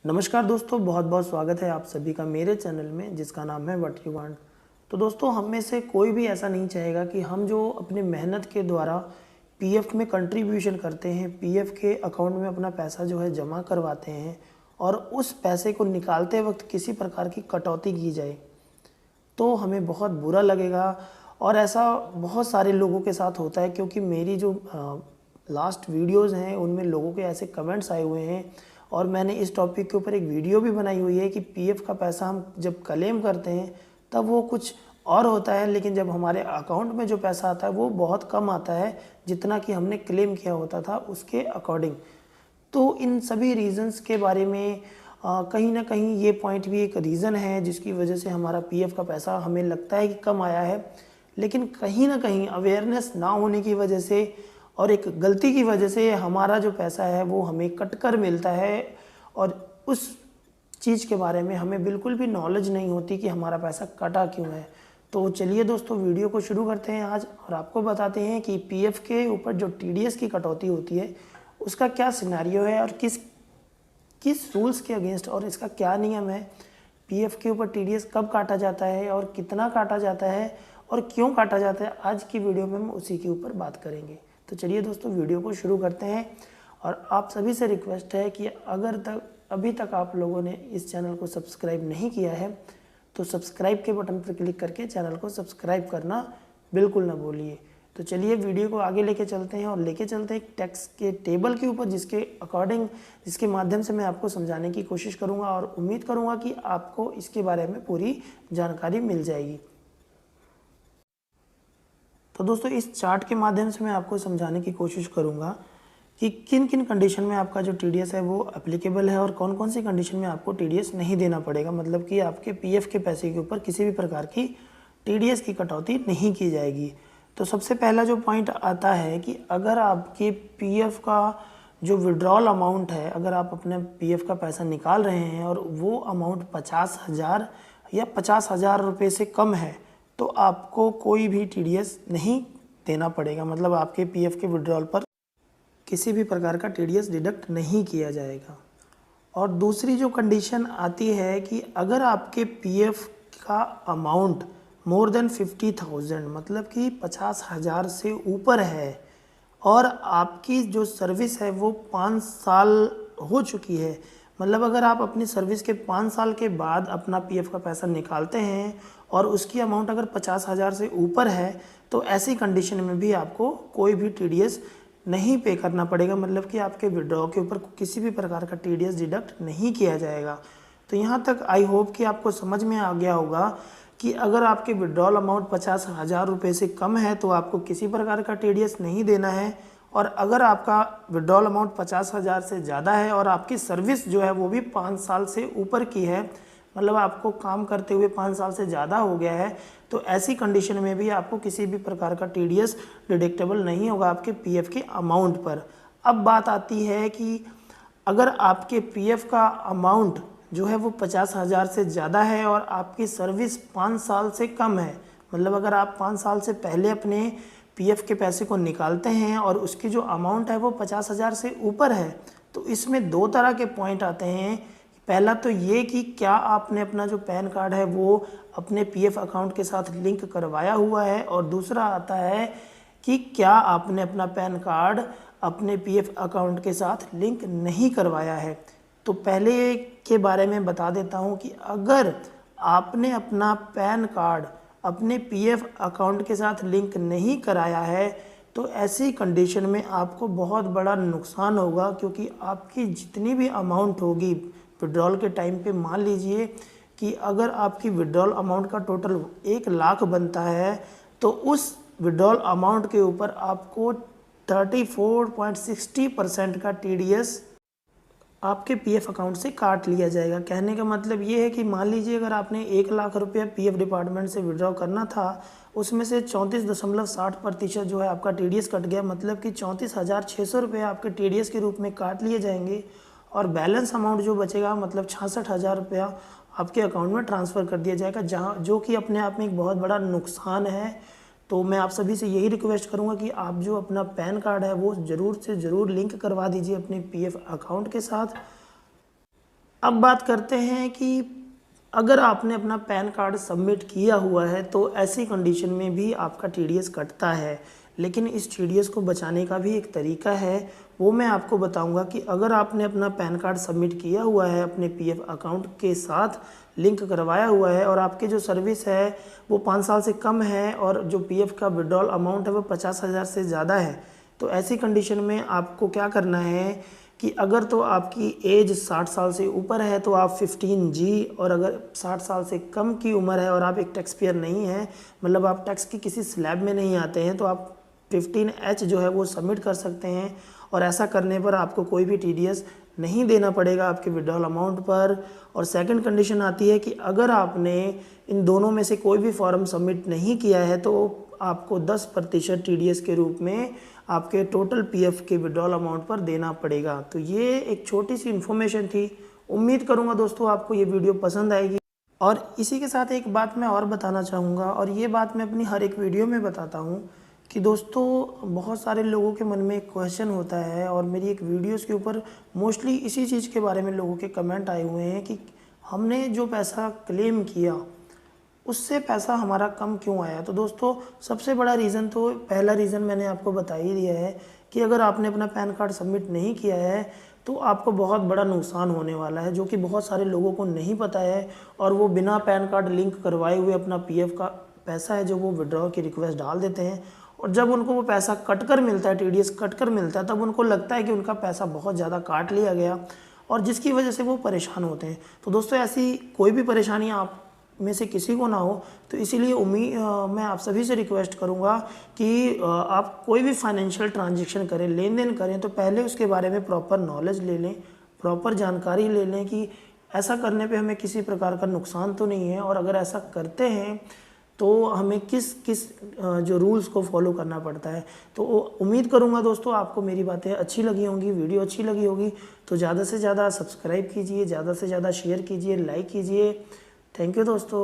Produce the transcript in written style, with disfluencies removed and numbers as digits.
नमस्कार दोस्तों, बहुत बहुत स्वागत है आप सभी का मेरे चैनल में जिसका नाम है व्हाट यू वांट। तो दोस्तों, हम में से कोई भी ऐसा नहीं चाहेगा कि हम जो अपने मेहनत के द्वारा पीएफ में कंट्रीब्यूशन करते हैं, पीएफ के अकाउंट में अपना पैसा जो है जमा करवाते हैं और उस पैसे को निकालते वक्त किसी प्रकार की कटौती की जाए तो हमें बहुत बुरा लगेगा। और ऐसा बहुत सारे लोगों के साथ होता है, क्योंकि मेरी जो लास्ट वीडियोस हैं उनमें लोगों के ऐसे कमेंट्स आए हुए हैं और मैंने इस टॉपिक के ऊपर एक वीडियो भी बनाई हुई है कि पीएफ का पैसा हम जब क्लेम करते हैं तब वो कुछ और होता है, लेकिन जब हमारे अकाउंट में जो पैसा आता है वो बहुत कम आता है जितना कि हमने क्लेम किया होता था उसके अकॉर्डिंग। तो इन सभी रीज़न्स के बारे में कहीं ना कहीं ये पॉइंट भी एक रीज़न है जिसकी वजह से हमारा पीएफ का पैसा हमें लगता है कि कम आया है, लेकिन कहीं ना कहीं अवेयरनेस ना होने की वजह से और एक गलती की वजह से हमारा जो पैसा है वो हमें कट कर मिलता है और उस चीज़ के बारे में हमें बिल्कुल भी नॉलेज नहीं होती कि हमारा पैसा कटा क्यों है। तो चलिए दोस्तों, वीडियो को शुरू करते हैं आज और आपको बताते हैं कि पीएफ के ऊपर जो टीडीएस की कटौती होती है उसका क्या सिनेरियो है और किस किस रूल्स के अगेंस्ट और इसका क्या नियम है। पीएफ के ऊपर टीडीएस कब काटा जाता है और कितना काटा जाता है और क्यों काटा जाता है, आज की वीडियो में हम उसी के ऊपर बात करेंगे। तो चलिए दोस्तों, वीडियो को शुरू करते हैं। और आप सभी से रिक्वेस्ट है कि अगर अभी तक आप लोगों ने इस चैनल को सब्सक्राइब नहीं किया है तो सब्सक्राइब के बटन पर क्लिक करके चैनल को सब्सक्राइब करना बिल्कुल ना भूलिए। तो चलिए वीडियो को आगे लेके चलते हैं और लेके चलते हैं एक टैक्स के टेबल के ऊपर जिसके माध्यम से मैं आपको समझाने की कोशिश करूंगा और उम्मीद करूंगा कि आपको इसके बारे में पूरी जानकारी मिल जाएगी। तो दोस्तों, इस चार्ट के माध्यम से मैं आपको समझाने की कोशिश करूंगा कि किन किन कंडीशन में आपका जो टीडीएस है वो एप्लीकेबल है और कौन कौन सी कंडीशन में आपको टीडीएस नहीं देना पड़ेगा, मतलब कि आपके पीएफ के पैसे के ऊपर किसी भी प्रकार की टीडीएस की कटौती नहीं की जाएगी। तो सबसे पहला जो पॉइंट आता है कि अगर आपके पीएफ का जो विड्रॉल अमाउंट है, अगर आप अपने पीएफ का पैसा निकाल रहे हैं और वो अमाउंट 50,000 या 50,000 रुपये से कम है तो आपको कोई भी टीडीएस नहीं देना पड़ेगा, मतलब आपके पीएफ के विड्रॉल पर किसी भी प्रकार का टीडीएस डिडक्ट नहीं किया जाएगा। और दूसरी जो कंडीशन आती है कि अगर आपके पीएफ का अमाउंट मोर देन 50,000 मतलब कि 50,000 से ऊपर है और आपकी जो सर्विस है वो 5 साल हो चुकी है, मतलब अगर आप अपनी सर्विस के 5 साल के बाद अपना पीएफ का पैसा निकालते हैं और उसकी अमाउंट अगर 50,000 से ऊपर है तो ऐसी कंडीशन में भी आपको कोई भी टीडीएस नहीं पे करना पड़ेगा, मतलब कि आपके विड्रॉ के ऊपर किसी भी प्रकार का टीडीएस डिडक्ट नहीं किया जाएगा। तो यहाँ तक आई होप कि आपको समझ में आ गया होगा कि अगर आपके विड्रॉल अमाउंट 50,000 रुपये से कम है तो आपको किसी प्रकार का टीडीएस नहीं देना है, और अगर आपका विड्रॉल अमाउंट 50,000 से ज़्यादा है और आपकी सर्विस जो है वो भी 5 साल से ऊपर की है, मतलब आपको काम करते हुए 5 साल से ज़्यादा हो गया है, तो ऐसी कंडीशन में भी आपको किसी भी प्रकार का टीडीएस डिडक्टेबल नहीं होगा आपके पीएफ के अमाउंट पर। अब बात आती है कि अगर आपके पीएफ का अमाउंट जो है वो 50,000 से ज़्यादा है और आपकी सर्विस 5 साल से कम है, मतलब अगर आप 5 साल से पहले अपने पीएफ के पैसे को निकालते हैं और उसकी जो अमाउंट है वो 50,000 से ऊपर है, तो इसमें दो तरह के पॉइंट आते हैं। पहला तो ये कि क्या आपने अपना जो पैन कार्ड है वो अपने पीएफ अकाउंट के साथ लिंक करवाया हुआ है, और दूसरा आता है कि क्या आपने अपना पैन कार्ड अपने पीएफ अकाउंट के साथ लिंक नहीं करवाया है। तो पहले के बारे में बता देता हूँ कि अगर आपने अपना पैन कार्ड अपने पीएफ अकाउंट के साथ लिंक नहीं कराया है तो ऐसी कंडीशन में आपको बहुत बड़ा नुकसान होगा, क्योंकि आपकी जितनी भी अमाउंट होगी विड्रॉल के टाइम पे, मान लीजिए कि अगर आपकी विड्रॉल अमाउंट का टोटल 1 लाख बनता है तो उस विड्रॉल अमाउंट के ऊपर आपको 34.60% का टीडीएस आपके पीएफ अकाउंट से काट लिया जाएगा। कहने का मतलब ये है कि मान लीजिए अगर आपने 1 लाख रुपया पीएफ डिपार्टमेंट से विड्रॉ करना था, उसमें से 34.60% जो है आपका टीडीएस कट गया, मतलब कि 34,600 रुपये आपके टीडीएस के रूप में काट लिए जाएंगे और बैलेंस अमाउंट जो बचेगा मतलब 66,000 रुपया आपके अकाउंट में ट्रांसफ़र कर दिया जाएगा, जो कि अपने आप में एक बहुत बड़ा नुकसान है। तो मैं आप सभी से यही रिक्वेस्ट करूंगा कि आप जो अपना पैन कार्ड है वो ज़रूर से ज़रूर लिंक करवा दीजिए अपने पीएफ अकाउंट के साथ। अब बात करते हैं कि अगर आपने अपना पैन कार्ड सबमिट किया हुआ है तो ऐसी कंडीशन में भी आपका टीडीएस कटता है, लेकिन इस टीडीएस को बचाने का भी एक तरीका है, वो मैं आपको बताऊंगा कि अगर आपने अपना पैन कार्ड सबमिट किया हुआ है अपने पीएफ अकाउंट के साथ लिंक करवाया हुआ है और आपकी जो सर्विस है वो 5 साल से कम है और जो पीएफ का विड्रॉल अमाउंट है वो 50,000 से ज़्यादा है, तो ऐसी कंडीशन में आपको क्या करना है कि अगर तो आपकी एज 60 साल से ऊपर है तो आप 15G, और अगर 60 साल से कम की उम्र है और आप एक टैक्स पेयर नहीं है, मतलब आप टैक्स की किसी स्लैब में नहीं आते हैं, तो आप 15H जो है वो सबमिट कर सकते हैं और ऐसा करने पर आपको कोई भी टीडीएस नहीं देना पड़ेगा आपके विड्रॉल अमाउंट पर। और सेकंड कंडीशन आती है कि अगर आपने इन दोनों में से कोई भी फॉर्म सबमिट नहीं किया है तो आपको 10% टीडीएस के रूप में आपके टोटल पीएफ के विड्रॉल अमाउंट पर देना पड़ेगा। तो ये एक छोटी सी इन्फॉर्मेशन थी। उम्मीद करूँगा दोस्तों आपको ये वीडियो पसंद आएगी। और इसी के साथ एक बात मैं और बताना चाहूँगा, और ये बात मैं अपनी हर एक वीडियो में बताता हूँ कि दोस्तों बहुत सारे लोगों के मन में एक क्वेश्चन होता है और मेरी एक वीडियोस के ऊपर मोस्टली इसी चीज़ के बारे में लोगों के कमेंट आए हुए हैं कि हमने जो पैसा क्लेम किया उससे पैसा हमारा कम क्यों आया। तो दोस्तों सबसे बड़ा रीज़न, तो पहला रीज़न मैंने आपको बता ही दिया है कि अगर आपने अपना पैन कार्ड सबमिट नहीं किया है तो आपको बहुत बड़ा नुकसान होने वाला है, जो कि बहुत सारे लोगों को नहीं पता है और वो बिना पैन कार्ड लिंक करवाए हुए अपना पीएफ का पैसा है जो वो विड्रॉ की रिक्वेस्ट डाल देते हैं, और जब उनको वो पैसा कट कर मिलता है, टीडीएस कट कर मिलता है, तब उनको लगता है कि उनका पैसा बहुत ज़्यादा काट लिया गया और जिसकी वजह से वो परेशान होते हैं। तो दोस्तों ऐसी कोई भी परेशानी आप में से किसी को ना हो, तो इसीलिए मैं आप सभी से रिक्वेस्ट करूंगा कि आप कोई भी फाइनेंशियल ट्रांजैक्शन करें, लेन देन करें, तो पहले उसके बारे में प्रॉपर नॉलेज ले लें, प्रॉपर जानकारी ले लें कि ऐसा करने पे हमें किसी प्रकार का नुकसान तो नहीं है, और अगर ऐसा करते हैं तो हमें किस किस जो रूल्स को फॉलो करना पड़ता है। तो उम्मीद करूंगा दोस्तों आपको मेरी बातें अच्छी लगी होंगी, वीडियो अच्छी लगी होगी, तो ज़्यादा से ज़्यादा सब्सक्राइब कीजिए, ज़्यादा से ज़्यादा शेयर कीजिए, लाइक कीजिए। थैंक यू दोस्तों।